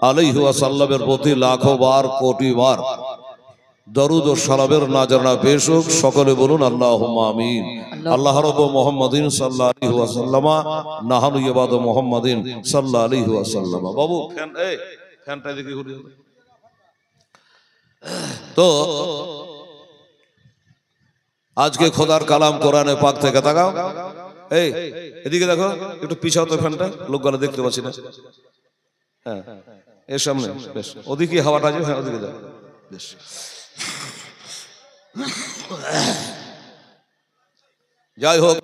আলাইহি ওয়াসাল্লামের প্রতি লাখো বার কোটি বার দরুদ ও সালামের নাজরানা পেশ হোক। সকলে বলুন আল্লাহুম্মা আমিন। আল্লাহ রাব্বু মুহাম্মাদিন সাল্লাল্লাহু আলাইহি ওয়াসাল্লামা নাহানু ইবাদু মুহাম্মাদিন সাল্লাল্লাহু আলাইহি ওয়াসাল্লামা। বাবু ফ্যানটা দেখি ঘুরিয়ে। তো আজকে খোদার কালাম কোরআনে পাক থেকে তাকাও। এই এদিকে দেখো, একটু পিছাও তো ফ্যানটা, লোকগুলো দেখতে পাচ্ছি না। হ্যাঁ, এর সামনে বেশ, ওদিকে হাওয়াটা আছে। হ্যাঁ, ওদিকে যাও বেশ। যাই হোক,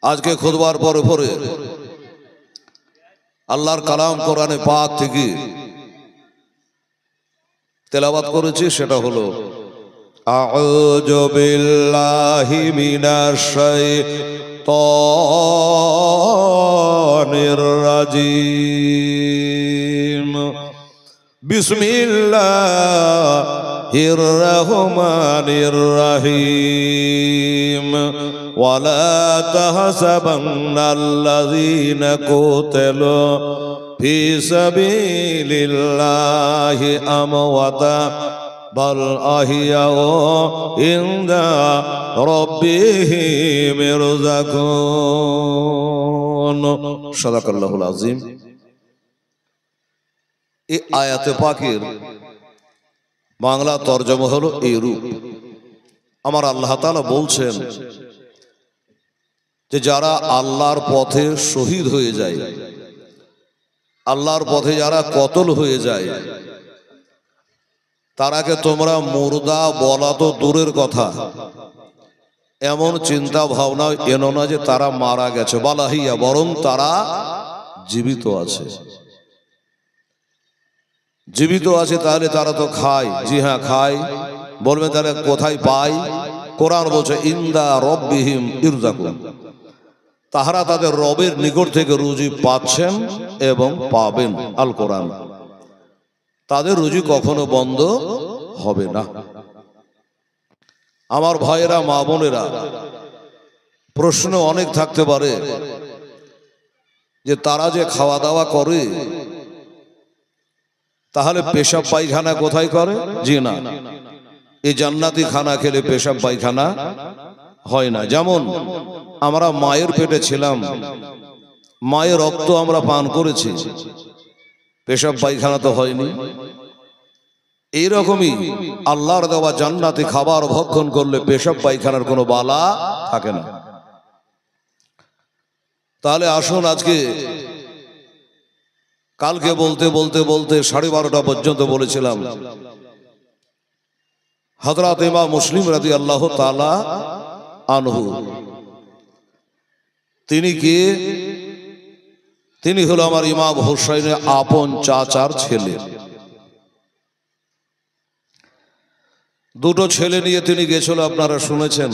আজকে খুতবার পরে পরে আল্লাহর কালাম কোরআনে পাক থেকে তেলাওয়াত করেছি, সেটা হলো আউযু বিল্লাহি মিনাশ শাইতানির রাজিম। বিসমিল্লাহির রহমানির রহিম। ওয়ালা তাহসাবান্নাল্লাযীনা কুতিলু ফি সাবিলিল্লাহি আমওয়াতা বাল আহিয়াউ ইনদা রাব্বিহিম ইরযাকুন। সাদাকাল্লাহুল আযীম। এই আয়াতে পাকের বাংলা তরজমা হলো এইরূপ। আমার আল্লাহ তাআলা বলছেন যে যারা আল্লাহর পথে শহীদ হয়ে যায়, আল্লাহর পথে যারা কতল হয়ে যায়, তারাকে তোমরা মুর্দা বলা তো দূরের কথা, এমন চিন্তা ভাবনা এনো না যে তারা মারা গেছে, বালাহিয়া, বরং তারা জীবিত আছে। জীবিত আছে তাহলে তারা তো খায়। জি হ্যাঁ, খায়। বলবে তাহলে কোথায় পায়? কোরআন বলছে ইনদা রাব্বিহিম ইরযাকুন। তাহারা তাদের রবের নিকট থেকে রুজি পাচ্ছেন এবং পাবেন। আল কোরআন। তাদের রুজি কখনো বন্ধ হবে না। আমার ভাইয়েরা, মা বোনেরা, প্রশ্ন অনেক থাকতে পারে যে তারা যে খাওয়া দাওয়া করে, তাহলে পেশাব পায়খানা কোথায় করে? জি না, এই জান্নাতি খানা খেলে পেশাব পায়খানা হয় না। যেমন আমরা মায়ের পেটে ছিলাম, মায়ের রক্ত আমরা পান করেছি, পেশাব পায়খানা তো হয়নি। এইরকমই আল্লাহর দেওয়া জান্নাতি খাবার ভক্ষণ করলে পেশাব পায়খানার কোনো বালা থাকে না। তাহলে আসুন, আজকে কালকে বলতে বলতে বলতে 12:30 পর্যন্ত বলেছিলাম হযরত ইমাম মুসলিম রাদিয়াল্লাহু তাআলা আনহু, তিনি কি? তিনি হলো আমার ইমাম হুসাইনের আপন চাচার ছেলে। দুটো ছেলে নিয়ে তিনি গেছিল, আপনারা শুনেছেন।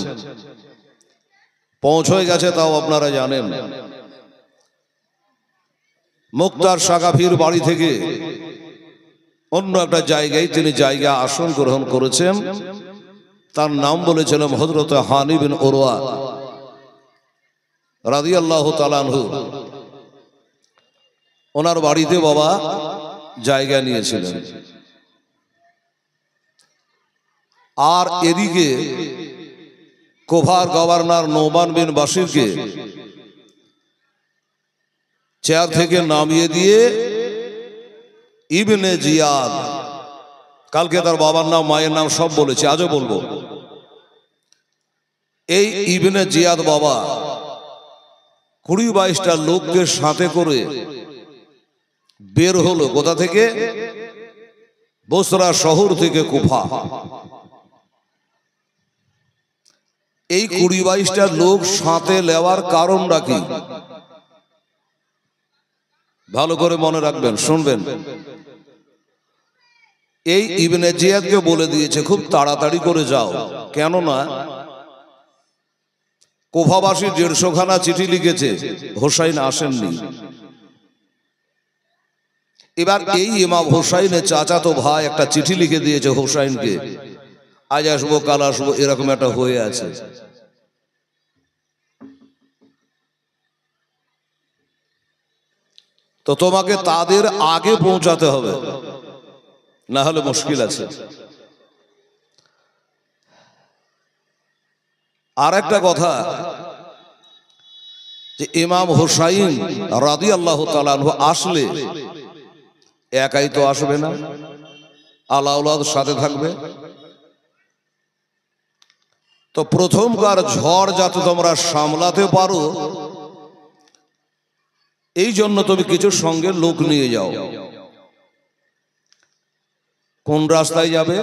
পৌঁছে গেছে, তাও আপনারা জানেন। মুক্তার সাকাফির বাড়ি থেকে অন্য একটা জায়গায় তিনি জায়গা আসন গ্রহণ করেছেন। তার নাম বলেছিলাম হযরত হানি বিন উরওয়া রাদিয়াল্লাহু তাআলা আনহু। ওনার বাড়িতে বাবা জায়গা নিয়েছিলেন। আর এদিকে কুফার গভর্নর নোমান বিন বাশিরকে চেয়ার থেকে নামিয়ে দিয়ে ইবনে জিয়াদ, কালকে তার বাবার নাম, মায়ের নাম সব বলেছি, আজও বলবো। এই ইবনে জিয়াদ বাবা 20-22টা লোককে সাথে করে বের হলো। কোথা থেকে? বসরা শহর থেকে কুফা। এই 20-22টা লোক সাথে নেওয়ার কারণটা কি? ভালো করে মনে রাখবেন, শুনবেন। এই ইবনে জিয়াদকে বলে দিয়েছে খুব তাড়াতাড়ি করে যাও, কেননা কুফাবাসী 150 খানা চিঠি লিখেছে, হোসাইন আসেননি। এবার এই ইমাম হোসাইনের চাচাতো ভাই একটা চিঠি লিখে দিয়েছে হোসাইনকে, আজ আসবো কাল আসবো, এরকম একটা হয়ে আছে। তো তোমাকে তাদের আগে পৌঁছাতে হবে, না হলে মুশকিল আছে। আর একটা কথা, যে ইমাম হুসাইন রাদিয়াল্লাহু তাআলা আনহু আসলে একাই তো আসবে না, আলাউলাদ সাথে থাকবে। তো প্রথমকার ঝড় যাতে তোমরা সামলাতে পারো, এই জন্য তুমি কিছু সঙ্গে লোক নিয়ে যাও। কোন রাস্তায় যাবে?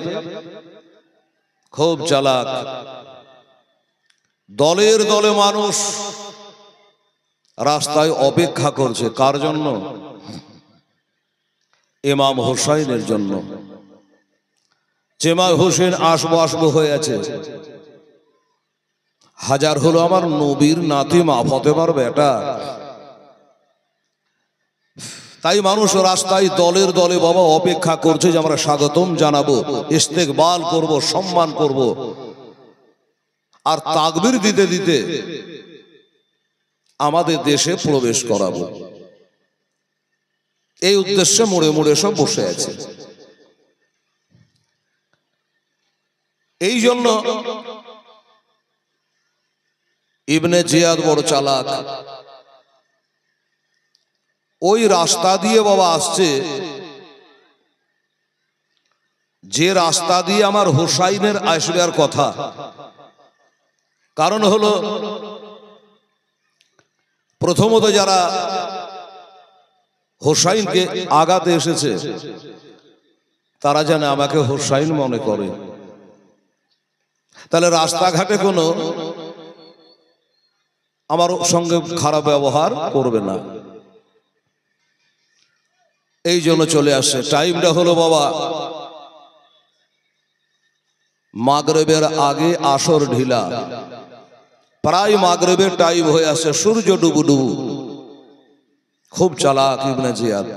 খুব চালাক, দলের দলে মানুষ রাস্তায় অপেক্ষা করছে। কার জন্য? ইমাম হুসাইনের জন্য। ইমাম হুসেন আসবো আসবো হয়ে আছে, হাজার হলো আমার নবীর নাতি মা ফাতেমার বেটা। তাই মানুষ রাস্তায় দলের দলে বাবা অপেক্ষা করছে যে আমরা স্বাগতম জানাবো, ইস্তেকবাল করব, সম্মান করব, আর তাকবীর দিতে দিতে আমাদের দেশে প্রবেশ করাবো। এই উদ্দেশ্যে মোড়ে মোড়ে সব বসে আছে। এই জন্য ইবনে জিয়াদ বড় চালাক, ওই রাস্তা দিয়ে বাবা আসছে যে রাস্তা দিয়ে আমার হুসাইনের আসবার কথা। কারণ হলো, প্রথমত যারা হুসাইনকে আগাতে এসেছে তারা যেন আমাকে হুসাইন মনে করে, তাহলে রাস্তাঘাটে কোনো আমার সঙ্গে খারাপ ব্যবহার করবে না। এই জন্য চলে আসছে। টাইমটা হলো বাবা মাগরিবের আগে, আসর ঢিলা, প্রায় মাগরিবের টাইম হয়ে আসছে, সূর্য ডুবু ডুবু। খুব চালাক ইবনে জিয়াদ।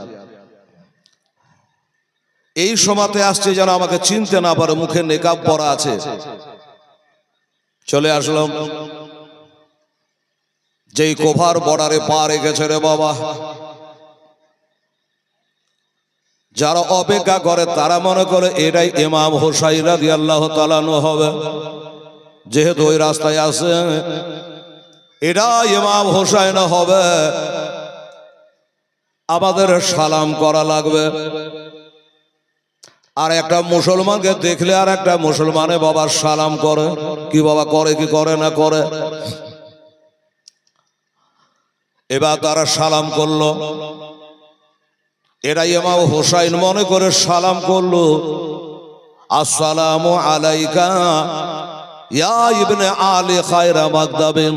এই সময়তে আসছে যেন আমাকে চিনতে না পারে, মুখে নেকাব পরা আছে। চলে আসলাম, যেই কোভার বর্ডারে পা রেখেছে রে বাবা, যারা অপেক্ষা করে তারা মনে করে এটাই ইমাম হুসাইন রাদিয়াল্লাহু তাআলা আনহু হবে। যেহেতু ওই রাস্তায় আছে, এটা ইমাম হুসাইন হবে, আমাদের সালাম করা লাগবে। আর একটা মুসলমানকে দেখলে আর একটা মুসলমানে বাবা সালাম করে কি? বাবা করে কি করে না করে? এবার তারা সালাম করলো, এরা ইমাম হুসাইন মনে করে সালাম করলো, আসসালামু আলাইকা ইয়া ইবনে আলী খায়রা মাকদাবিন।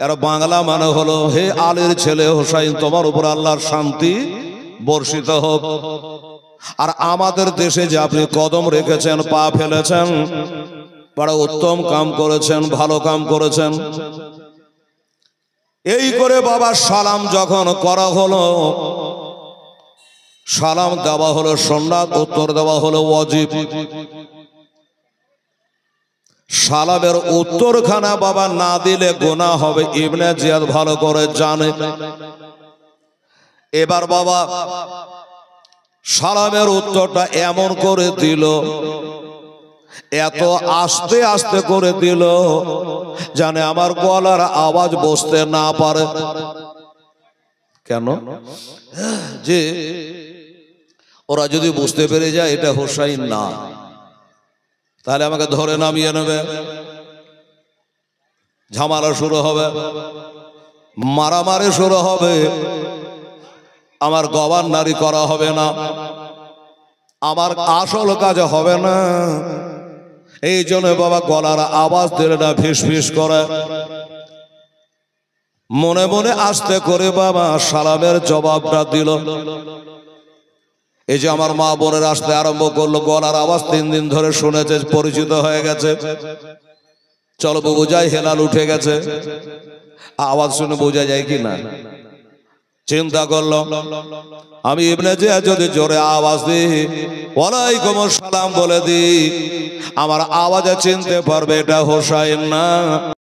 এর বাংলা মানে হলো, হে আলীর ছেলে হুসাইন, তোমার উপর আল্লাহর শান্তি বর্ষিত হোক। আর আমাদের দেশে যে আপনি কদম রেখেছেন, পা ফেলেছেন, বড় উত্তম কাম করেছেন, ভালো কাম করেছেন। এই করে বাবা সালাম যখন করা হলো, সালাম দেওয়া হলো সুন্নাত, উত্তর দেওয়া হলো ওয়াজিব। সালামের উত্তরখানা বাবা না দিলে গুনাহ হবে, ইবনে জিয়াদ ভালো করে জানে। এবার বাবা সালামের উত্তরটা এমন করে দিল, এত আস্তে আস্তে করে দিল জানে আমার গলার আওয়াজ বসতে না পারে। কেন? যে ওরা যদি বুঝতে পেরে যায় এটা হুসাইন না, তাহলে আমাকে ধরে নামিয়ে নেবে, ঝামেলা শুরু হবে, মারামারি শুরু হবে, আমার গভর্নরি করা হবে না, আমার আসল কাজ হবে না। এই জন্য বাবা গলার আওয়াজ দিলে না, ফিস ফিস করে, মনে মনে আস্তে করে বাবা সালামের জবাবটা দিল। এই যে আমার মা বোনের আসতে আরম্ভ করলো, গলার আওয়াজ 3 দিন ধরে শুনেছে, পরিচিত হয়ে গেছে। চলো বোঝাই হেলাল উঠে গেছে, আওয়াজ শুনে বোঝা যায় কি না? চিন্তা করলো, আমি ইবনে জিয়াদ যদি জোরে আওয়াজ দিই, ওয়ালাইকুম আসসালাম বলে দিই, আমার আওয়াজে চিনতে পারবে এটা হুসাইন না।